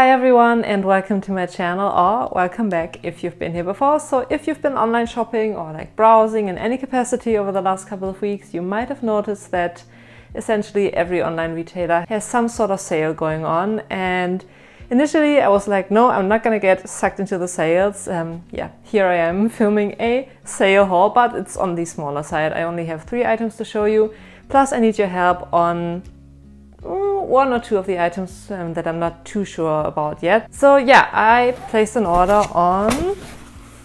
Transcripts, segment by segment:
Hi everyone and welcome to my channel, or welcome back if you've been here before. So if you've been online shopping or like browsing in any capacity over the last couple of weeks, you might have noticed that essentially every online retailer has some sort of sale going on. And initially I was like, no, I'm not gonna get sucked into the sales. Here I am filming a sale haul, but it's on the smaller side. I only have 3 items to show you, plus I need your help on 1 or 2 of the items that I'm not too sure about yet. So yeah, I placed an order on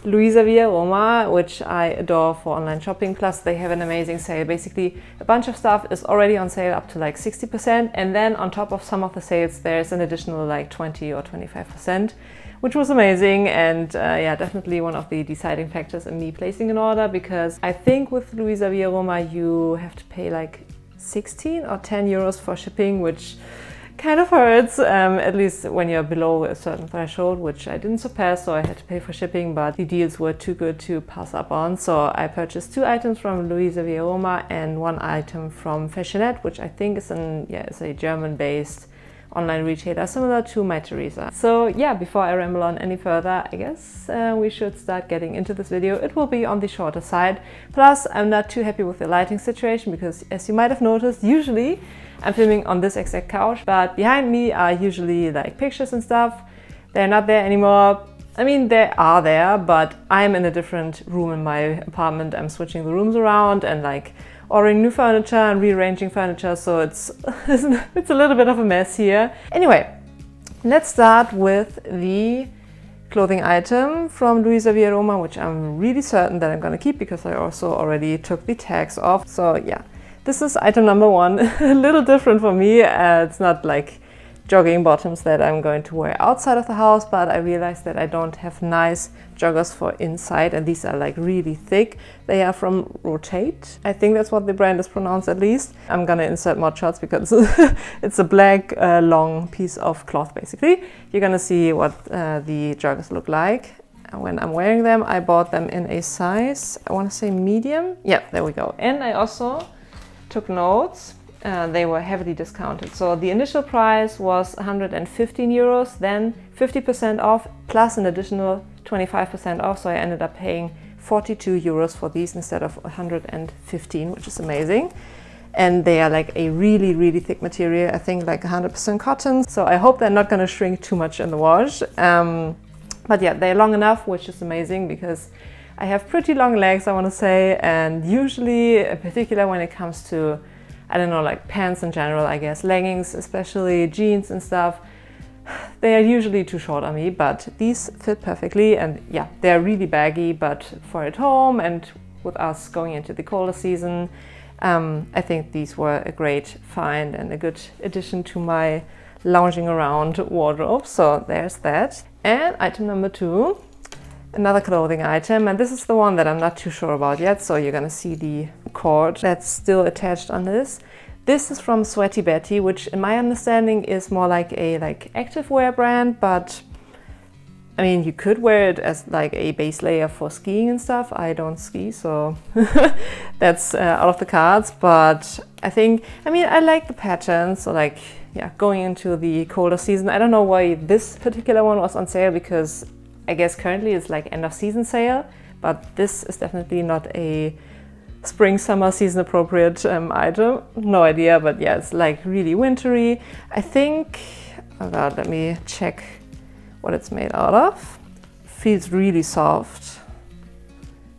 luisaviaroma, which I adore for online shopping. Plus they have an amazing sale. Basically a bunch of stuff is already on sale up to like 60%, and then on top of some of the sales there's an additional like 20 or 25%, which was amazing. And yeah, definitely one of the deciding factors in me placing an order, because I think with luisaviaroma you have to pay like 16 or 10 euros for shipping, which kind of hurts, at least when you're below a certain threshold, which I didn't surpass, so I had to pay for shipping, but the deals were too good to pass up on. So I purchased 2 items from luisaviaroma and 1 item from Fashionette, which I think is is a German-based online retailer similar to My Theresa. So yeah, before I ramble on any further, I guess we should start getting into this video. It will be on the shorter side. Plus I'm not too happy with the lighting situation, because as you might have noticed, usually I'm filming on this exact couch, but behind me are usually like pictures and stuff. They're not there anymore. I mean, they are there, but I'm in a different room in my apartment. I'm switching the rooms around and like ordering new furniture and rearranging furniture, so it's a little bit of a mess here. Anyway, let's start with the clothing item from luisaviaroma, which I'm really certain that I'm gonna keep because I also already took the tags off. So yeah, this is item number 1. A little different for me. It's not like jogging bottoms that I'm going to wear outside of the house, but I realized that I don't have nice joggers for inside, and these are like really thick. They are from Rotate. I think that's what the brand is pronounced, at least. I'm gonna insert more shots because it's a black long piece of cloth basically. You're gonna see what the joggers look like when I'm wearing them. I bought them in a size, I want to say medium. Yeah, there we go. And I also took notes. They were heavily discounted. So the initial price was 115 euros, then 50% off plus an additional 25% off. So I ended up paying 42 euros for these instead of 115, which is amazing. And they are like a really, really thick material. I think like 100% cotton. So I hope they're not going to shrink too much in the wash. But yeah, they're long enough, which is amazing because I have pretty long legs, I want to say. And usually, in particular when it comes to, I don't know, like pants in general, I guess, leggings, especially jeans and stuff, they are usually too short on me, but these fit perfectly. And yeah, they're really baggy, but for at home and with us going into the colder season, I think these were a great find and a good addition to my lounging around wardrobe. So there's that. And item number 2, another clothing item, and this is the one that I'm not too sure about yet, so you're gonna see the cord that's still attached on this. This is from Sweaty Betty, which in my understanding is more like a activewear brand, but I mean, you could wear it as like a base layer for skiing and stuff. I don't ski, so that's out of the cards. But I like the pattern, so like, yeah, going into the colder season. I don't know why this particular one was on sale, because I guess currently it's like end of season sale, but this is definitely not a spring summer season appropriate item. No idea, but yeah, it's like really wintry. I think, oh god, let me check what it's made out of. Feels really soft.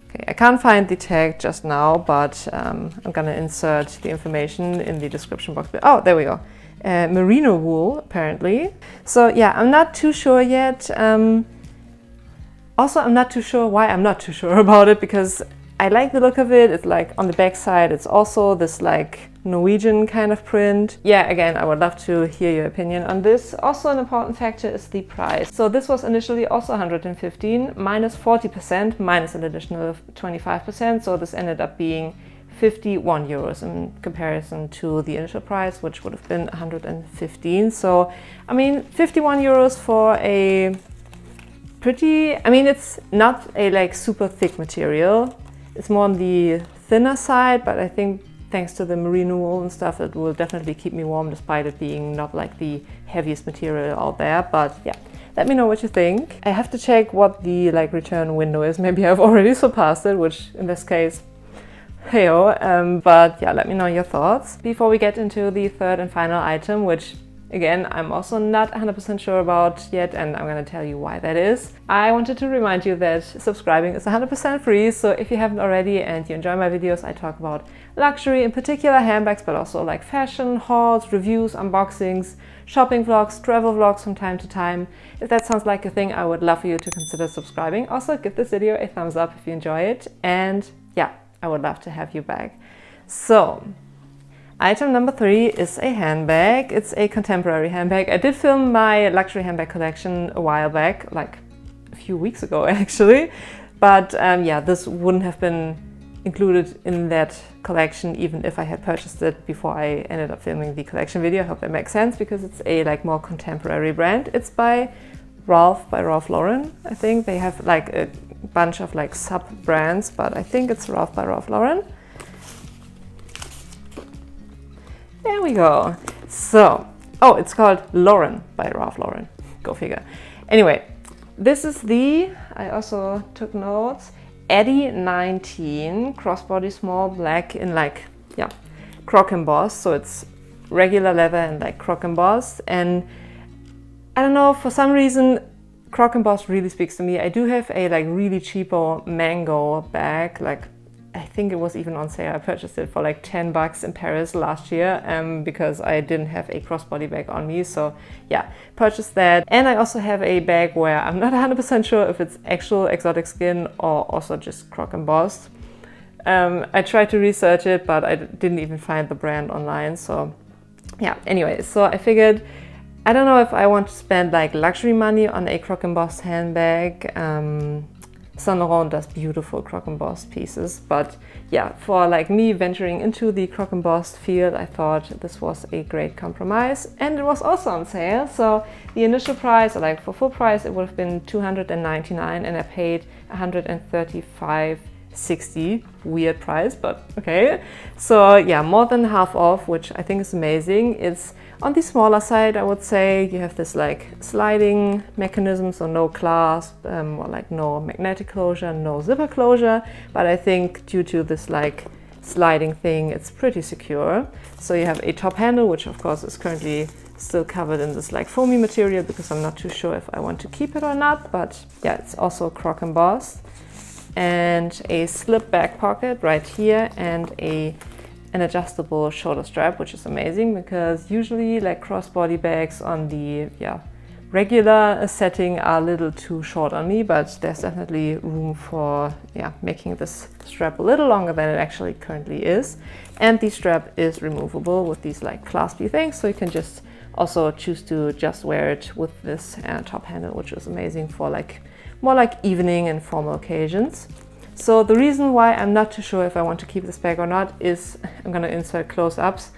Okay, I can't find the tag just now, but I'm gonna insert the information in the description box. Oh, there we go. Merino wool, apparently. So yeah, I'm not too sure yet. Also, I'm not too sure why I'm not too sure about it, because I like the look of it. It's like on the back side, it's also this like Norwegian kind of print. Yeah, again, I would love to hear your opinion on this. Also, an important factor is the price. So this was initially also 115 minus 40% minus an additional 25%. So this ended up being 51 euros in comparison to the initial price, which would have been 115. So, I mean, 51 euros for a pretty, I mean, it's not a like super thick material. It's more on the thinner side, but I think thanks to the merino wool and stuff, it will definitely keep me warm despite it being not like the heaviest material out there. But yeah, let me know what you think. I have to check what the like return window is. Maybe I've already surpassed it, which in this case, hey-oh. But yeah, let me know your thoughts. Before we get into the third and final item, which again, I'm also not 100% sure about yet, and I'm gonna tell you why that is. I wanted to remind you that subscribing is 100% free, so if you haven't already and you enjoy my videos, I talk about luxury, in particular handbags, but also like fashion, hauls, reviews, unboxings, shopping vlogs, travel vlogs from time to time. If that sounds like a thing, I would love for you to consider subscribing. Also, give this video a thumbs up if you enjoy it, and yeah, I would love to have you back. So, item number 3 is a handbag. It's a contemporary handbag. I did film my luxury handbag collection a while back, like a few weeks ago actually. But yeah, this wouldn't have been included in that collection even if I had purchased it before I ended up filming the collection video. I hope that makes sense because it's a like more contemporary brand. It's by Ralph Lauren. I think they have like a bunch of like sub brands, but I think it's Ralph by Ralph Lauren. There we go. So, oh, it's called Lauren by Ralph Lauren. Go figure. Anyway, this is the, I also took notes, Addie 19 crossbody small black in like, yeah, croc embossed. So it's regular leather and like croc embossed. And I don't know, for some reason, croc embossed really speaks to me. I do have a like really cheapo mango bag, like I think it was even on sale. I purchased it for like 10 bucks in Paris last year because I didn't have a crossbody bag on me. So yeah, purchased that. And I also have a bag where I'm not 100% sure if it's actual exotic skin or also just croc embossed. I tried to research it, but I didn't even find the brand online. So yeah, anyway, so I figured, I don't know if I want to spend like luxury money on a croc embossed handbag. Saint Laurent does beautiful croc embossed pieces, but yeah, for like me venturing into the croc embossed field, I thought this was a great compromise, and it was also on sale. So the initial price, like for full price, it would have been $299, and I paid $135.60. Weird price, but okay. So yeah, more than half off, which I think is amazing. It's on the smaller side, I would say. You have this like sliding mechanism, so no clasp, or like no magnetic closure, no zipper closure. But I think due to this like sliding thing, it's pretty secure. So you have a top handle, which of course is currently still covered in this like foamy material because I'm not too sure if I want to keep it or not. But yeah, it's also croc embossed. And a slip back pocket right here, and an adjustable shoulder strap, which is amazing because usually like crossbody bags on the regular setting are a little too short on me, but there's definitely room for making this strap a little longer than it actually currently is. And the strap is removable with these like claspy things, so you can just also choose to just wear it with this top handle, which is amazing for like more like evening and formal occasions. So the reason why I'm not too sure if I want to keep this bag or not is, I'm gonna insert close-ups.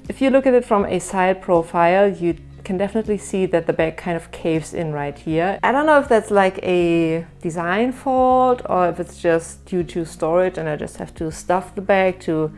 If you look at it from a side profile, you can definitely see that the bag kind of caves in right here. I don't know if that's like a design fault or if it's just due to storage and I just have to stuff the bag to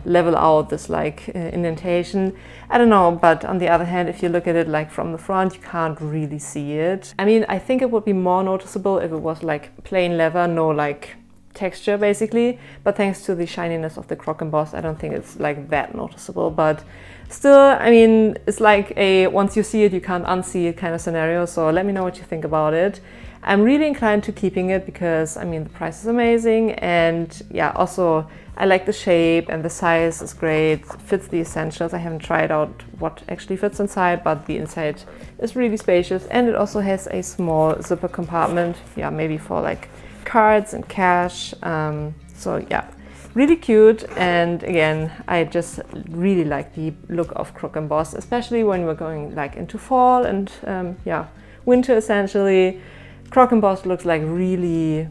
level out this like indentation. I don't know, but on the other hand, if you look at it like from the front, you can't really see it. I mean, I think it would be more noticeable if it was like plain leather, no like texture basically, but thanks to the shininess of the croc emboss, I don't think it's like that noticeable. But still, I mean, it's like a once you see it, you can't unsee it kind of scenario. So let me know what you think about it. I'm really inclined to keeping it because, I mean, the price is amazing, and yeah, also I like the shape and the size is great. It fits the essentials. I haven't tried out what actually fits inside, but the inside is really spacious, and it also has a small zipper compartment, maybe for like cards and cash. So yeah, really cute. And again, I just really like the look of croc emboss, especially when we're going like into fall and winter essentially. Croc emboss looks like really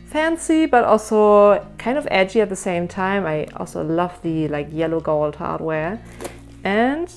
fancy, but also kind of edgy at the same time. I also love the like yellow gold hardware. And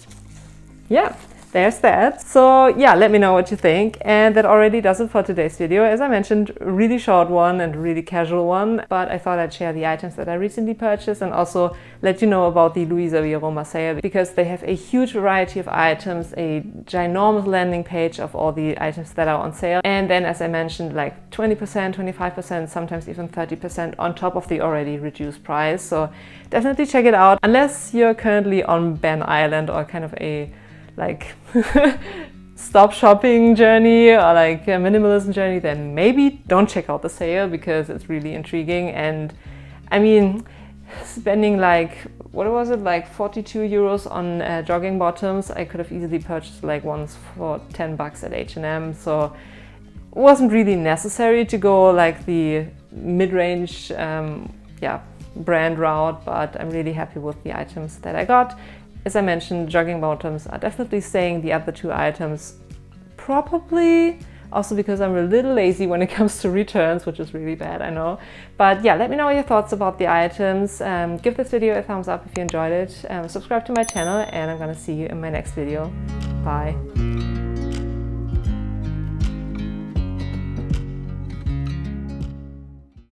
yeah, there's that. So yeah, let me know what you think. And that already does it for today's video. As I mentioned, really short one and really casual one, but I thought I'd share the items that I recently purchased and also let you know about the Luisaviaroma sale, because they have a huge variety of items, a ginormous landing page of all the items that are on sale. And then, as I mentioned, like 20%, 25%, sometimes even 30% on top of the already reduced price. So definitely check it out. Unless you're currently on Ben Island or kind of a like stop shopping journey or like a minimalism journey, then maybe don't check out the sale, because it's really intriguing. And I mean, spending like, what was it, like 42 euros on jogging bottoms, I could have easily purchased like ones for 10 bucks at H&M. So it wasn't really necessary to go like the mid-range brand route, but I'm really happy with the items that I got. As I mentioned, jogging bottoms are definitely staying. The other two items probably, also because I'm a little lazy when it comes to returns, which is really bad, I know. But yeah, let me know your thoughts about the items. Give this video a thumbs up if you enjoyed it. Subscribe to my channel, and I'm gonna see you in my next video. Bye.